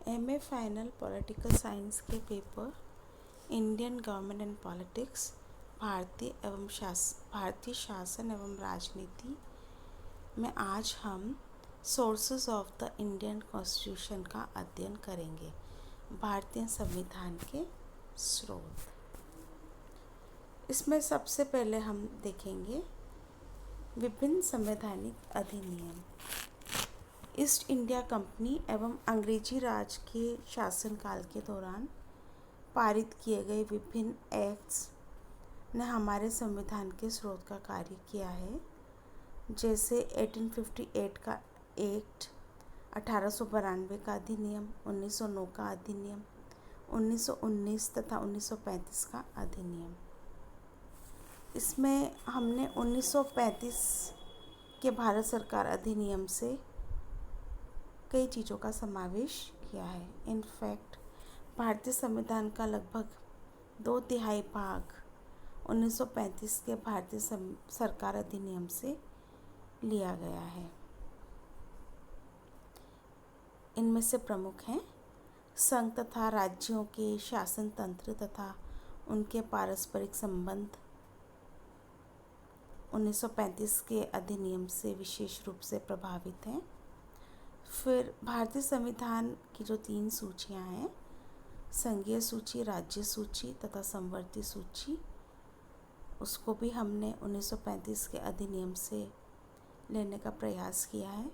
MA final political science के paper Indian government and politics भारतीय शासन एवं राजनीति में आज हम sources of the Indian constitution का अध्ययन करेंगे। भारतीय संविधान के स्रोत। इसमें सबसे पहले हम देखेंगे विभिन्न संवैधानिक अधिनियम। ईस्ट इंडिया कंपनी एवं अंग्रेजी राज के शासनकाल के दौरान पारित किए गए विभिन्न एक्ट्स ने हमारे संविधान के स्रोत का कार्य किया है, जैसे 1858 का एक्ट, 1892 का अधिनियम, 1909 का अधिनियम, 1919 तथा 1935 का अधिनियम। इसमें हमने 1935 के भारत सरकार अधिनियम से कई चीज़ों का समावेश किया है। इनफैक्ट भारतीय संविधान का लगभग 2/3 भाग 1935 के भारतीय सरकार अधिनियम से लिया गया है। इनमें से प्रमुख हैं संघ तथा राज्यों के शासन तंत्र तथा उनके पारस्परिक संबंध 1935 के अधिनियम से विशेष रूप से प्रभावित हैं। फिर भारतीय संविधान की जो 3 सूचियां हैं, संघीय सूची, राज्य सूची तथा समवर्ती सूची, उसको भी हमने 1935 के अधिनियम से लेने का प्रयास किया है।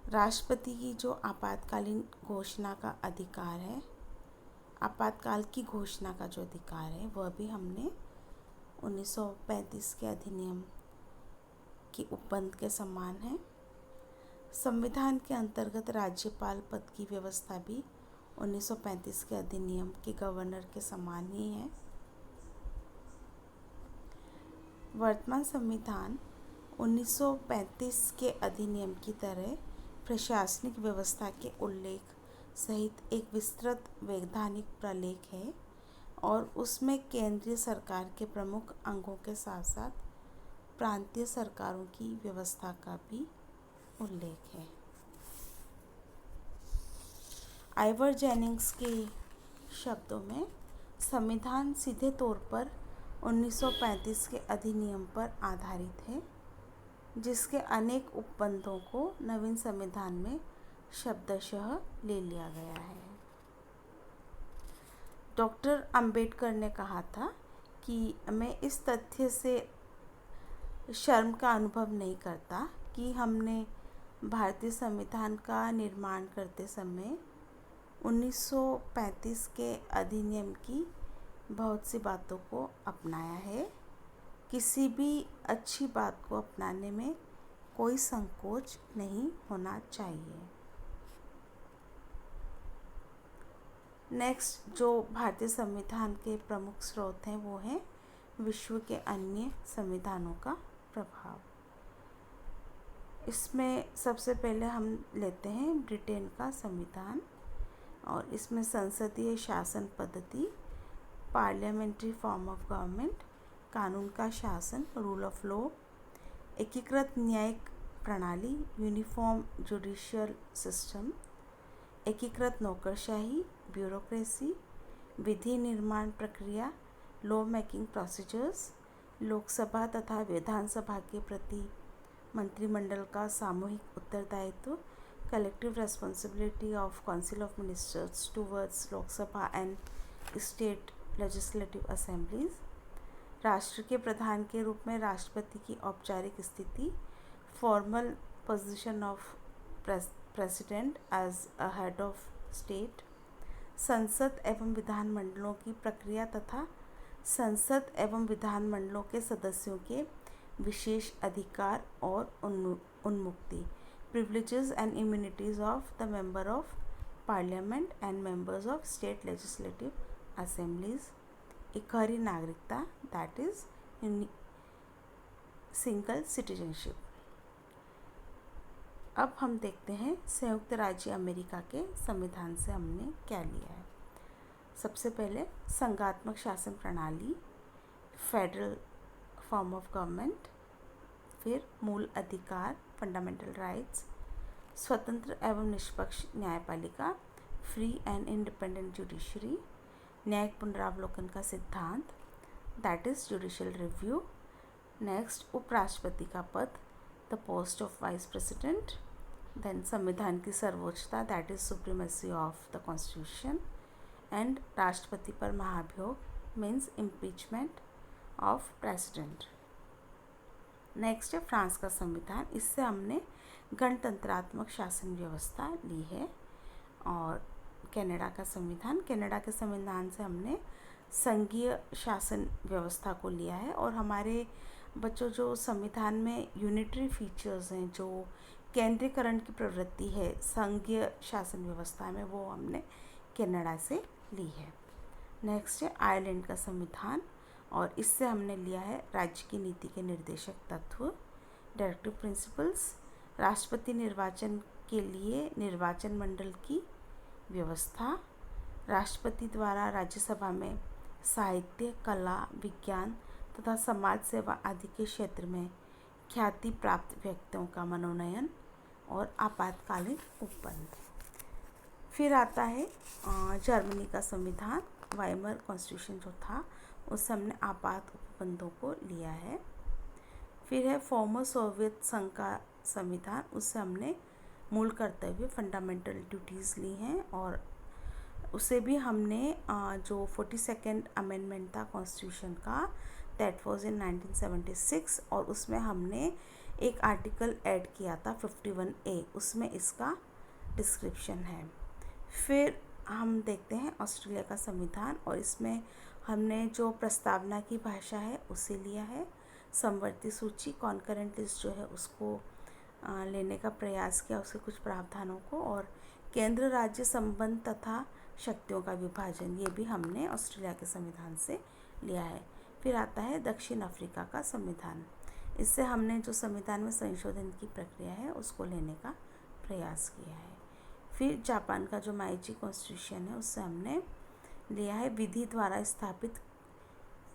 राष्ट्रपति की जो आपातकालीन घोषणा का अधिकार है, आपातकाल की घोषणा का जो अधिकार है, वह भी हमने 1935 के अधिनियम की उपबंध के समान है। संविधान के अंतर्गत राज्यपाल पद की व्यवस्था भी 1935 के अधिनियम के गवर्नर के समान ही है। वर्तमान संविधान 1935 के अधिनियम की तरह प्रशासनिक व्यवस्था के उल्लेख सहित एक विस्तृत वैधानिक प्रलेख है और उसमें केंद्रीय सरकार के प्रमुख अंगों के साथ साथ प्रांतीय सरकारों की व्यवस्था का भी उल्लेख है। आइवर जेनिंग्स के शब्दों में संविधान सीधे तौर पर 1935 के अधिनियम पर आधारित है, जिसके अनेक उपबंधों को नवीन संविधान में शब्दशः ले लिया गया है। डॉक्टर अंबेडकर ने कहा था कि मैं इस तथ्य से शर्म का अनुभव नहीं करता कि हमने भारतीय संविधान का निर्माण करते समय 1935 के अधिनियम की बहुत सी बातों को अपनाया है। किसी भी अच्छी बात को अपनाने में कोई संकोच नहीं होना चाहिए। नेक्स्ट, जो भारतीय संविधान के प्रमुख स्रोत हैं, वो हैं विश्व के अन्य संविधानों का प्रभाव। इसमें सबसे पहले हम लेते हैं ब्रिटेन का संविधान, और इसमें संसदीय शासन पद्धति, पार्लियामेंट्री फॉर्म ऑफ गवर्नमेंट, कानून का शासन, रूल ऑफ लॉ, एकीकृत न्यायिक प्रणाली, यूनिफॉर्म जुडिशियल सिस्टम, एकीकृत नौकरशाही, ब्यूरोक्रेसी, विधि निर्माण प्रक्रिया, लॉ मेकिंग प्रोसीजर्स, लोकसभा तथा विधानसभा के प्रति मंत्रिमंडल का सामूहिक उत्तरदायित्व, collective responsibility of council of ministers towards Lok Sabha and state legislative assemblies, राष्ट्र के प्रधान के रूप में राष्ट्रपति की औपचारिक स्थिति, formal position of president as a head of state, संसद एवं विधानमंडलों की प्रक्रिया तथा संसद एवं विधानमंडलों के सदस्यों के विशेष अधिकार और उन्मुक्ति, privileges and immunities of the member of parliament and members of state legislative assemblies, Ikahari नागरिकता, that is single citizenship। अब हम देखते हैं संयुक्त राज्य अमेरिका के संविधान से हमने क्या लिया है। सबसे पहले संघात्मक शासन प्रणाली, फेडरल फॉर्म ऑफ गवर्नमेंट, फिर मूल अधिकार, फंडामेंटल राइट्स, स्वतंत्र एवं निष्पक्ष न्यायपालिका, फ्री एंड इंडिपेंडेंट जुडिशरी, न्यायिक पुनरावलोकन का सिद्धांत, that is judicial review. Next, उपराष्ट्रपति का पद, the post of vice president. Then संविधान की सर्वोच्चता, that is supremacy of the constitution. And राष्ट्रपति पर महाभियोग means impeachment of president. Next है फ्रांस का संविधान। इससे हमने गणतंत्रात्मक शासन व्यवस्था ली है। और कनाडा का संविधान, कनाडा के संविधान से हमने संघीय शासन व्यवस्था को लिया है। और हमारे बच्चों जो संविधान में यूनिटरी फीचर्स हैं, जो केंद्रीकरण की प्रवृत्ति है संघीय शासन व्यवस्था में, वो हमने कनाडा से ली है। नेक्स्ट है आयरलैंड का संविधान, और इससे हमने लिया है राज्य की नीति के निर्देशक तत्व, डायरेक्टिव प्रिंसिपल्स, राष्ट्रपति निर्वाचन के लिए निर्वाचन मंडल की व्यवस्था, राष्ट्रपति द्वारा राज्यसभा में साहित्य, कला, विज्ञान तथा समाज सेवा आदि के क्षेत्र में ख्याति प्राप्त व्यक्तियों का मनोनयन, और आपातकालीन उपबंध। फिर आता है जर्मनी का संविधान, वाइमर कॉन्स्टिट्यूशन जो था, उससे हमने आपात उपबंधों को लिया है। फिर है फॉर्मर सोवियत संघ का संविधान, उससे हमने मूल कर्तव्य फंडामेंटल ड्यूटीज़ ली हैं। और उसे भी हमने जो 42nd अमेंडमेंट था कॉन्स्टिट्यूशन का, दैट वाज इन 1976, और उसमें हमने एक आर्टिकल ऐड किया था 51A, उसमें इसका डिस्क्रिप्शन है। फिर हम देखते हैं ऑस्ट्रेलिया का संविधान, और इसमें हमने जो प्रस्तावना की भाषा है उसे लिया है, समवर्ती सूची कॉन्करेंट लिस्ट जो है उसको लेने का प्रयास किया, उसके कुछ प्रावधानों को, और केंद्र राज्य संबंध तथा शक्तियों का विभाजन, ये भी हमने ऑस्ट्रेलिया के संविधान से लिया है। फिर आता है दक्षिण अफ्रीका का संविधान, इससे हमने जो संविधान में संशोधन की प्रक्रिया है उसको लेने का प्रयास किया है। फिर जापान का जो माइजी कॉन्स्टिट्यूशन है, उससे हमने लिया है विधि द्वारा स्थापित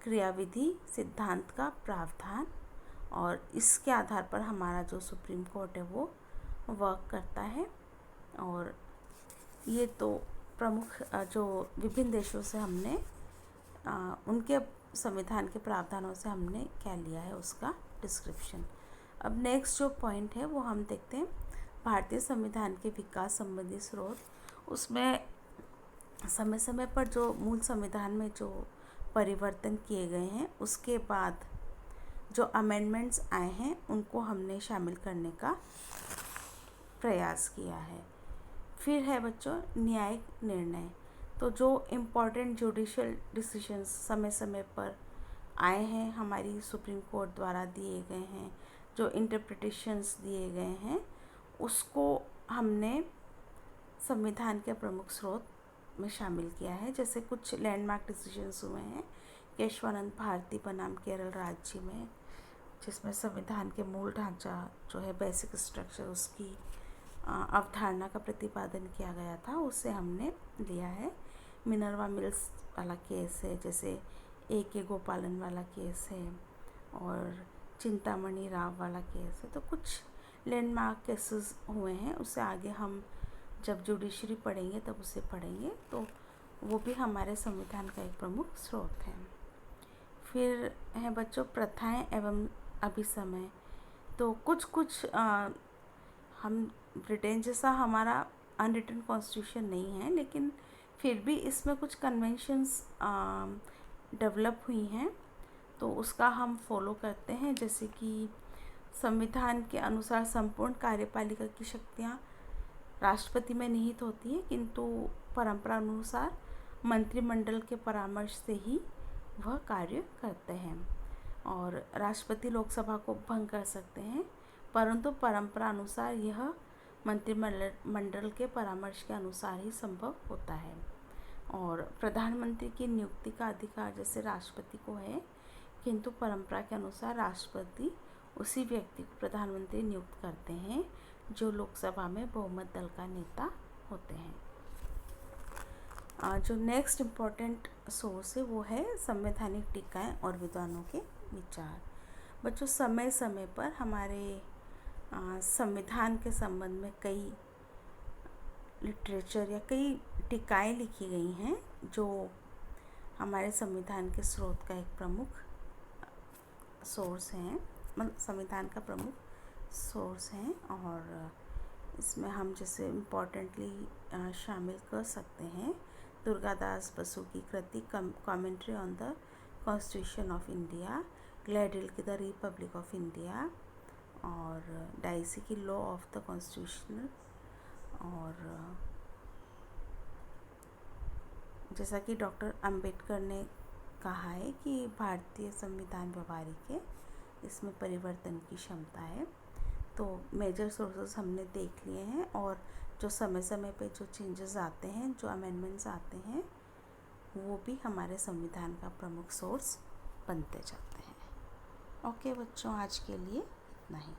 क्रियाविधि सिद्धांत का प्रावधान, और इसके आधार पर हमारा जो सुप्रीम कोर्ट है वो वर्क करता है। और ये तो प्रमुख जो विभिन्न देशों से हमने उनके संविधान के प्रावधानों से हमने क्या लिया है उसका डिस्क्रिप्शन। अब नेक्स्ट जो पॉइंट है वो हम देखते हैं भारतीय संविधान के विकास संबंधी स्रोत। उसमें समय समय पर जो मूल संविधान में जो परिवर्तन किए गए हैं, उसके बाद जो अमेंडमेंट्स आए हैं उनको हमने शामिल करने का प्रयास किया है। फिर है बच्चों न्यायिक निर्णय। तो जो इम्पोर्टेंट जुडिशियल डिसीजंस समय समय पर आए हैं, हमारी सुप्रीम कोर्ट द्वारा दिए गए हैं, जो इंटरप्रिटेशंस दिए गए हैं, उसको हमने संविधान के प्रमुख स्रोत में शामिल किया है। जैसे कुछ लैंडमार्क डिसीजंस हुए हैं केशवानंद भारती बनाम केरल राज्य में, जिसमें संविधान के मूल ढांचा जो है बेसिक स्ट्रक्चर, उसकी अवधारणा का प्रतिपादन किया गया था, उसे हमने लिया है। मिनर्वा मिल्स वाला केस है, जैसे A.K. गोपालन वाला केस है, और चिंतामणि राव वाला केस है। तो कुछ लैंडमार्क केसेस हुए हैं, उससे आगे हम जब जुडिशरी पढ़ेंगे तब उसे पढ़ेंगे, तो वो भी हमारे संविधान का एक प्रमुख स्रोत है। फिर है बच्चों प्रथाएं एवं अभिसमय। तो कुछ हम ब्रिटेन जैसा हमारा अनरिटन कॉन्स्टिट्यूशन नहीं है, लेकिन फिर भी इसमें कुछ कन्वेंशंस डेवलप हुई हैं, तो उसका हम फॉलो करते हैं। जैसे कि संविधान के अनुसार संपूर्ण कार्यपालिका की शक्तियाँ राष्ट्रपति में निहित होती हैं, किंतु परंपरा अनुसार मंत्रिमंडल के परामर्श से ही वह कार्य करते हैं। और राष्ट्रपति लोकसभा को भंग कर सकते हैं, परंतु परंपरा अनुसार यह मंत्रिमंडल के परामर्श के अनुसार ही संभव होता है। और प्रधानमंत्री की नियुक्ति का अधिकार जैसे राष्ट्रपति को है, किंतु परंपरा के अनुसार राष्ट्रपति उसी व्यक्ति को प्रधानमंत्री नियुक्त करते हैं जो लोकसभा में बहुमत दल का नेता होते हैं। जो नेक्स्ट इम्पॉर्टेंट सोर्स है वो है संवैधानिक टीकाएं और विद्वानों के विचार। बच्चों समय समय पर हमारे संविधान के संबंध में कई लिटरेचर या कई टीकाएँ लिखी गई हैं जो हमारे संविधान के स्रोत का एक प्रमुख सोर्स हैं, मतलब संविधान का प्रमुख सोर्स हैं। और इसमें हम जैसे इम्पोर्टेंटली शामिल कर सकते हैं दुर्गादास बसु की कृति commentary on the constitution of India, Gledhill की द रिपब्लिक ऑफ इंडिया, और डाइसी की लॉ ऑफ द कॉन्स्टिट्यूशनल। और जैसा कि डॉक्टर अंबेडकर ने कहा है कि भारतीय संविधान व्यवहारिक है, इसमें परिवर्तन की क्षमता है। तो मेजर सोर्सेस हमने देख लिए हैं, और जो समय समय पे जो चेंजेस आते हैं, जो अमेंडमेंट्स आते हैं, वो भी हमारे संविधान का प्रमुख सोर्स बनते जाते हैं। ओके बच्चों, आज के लिए इतना ही।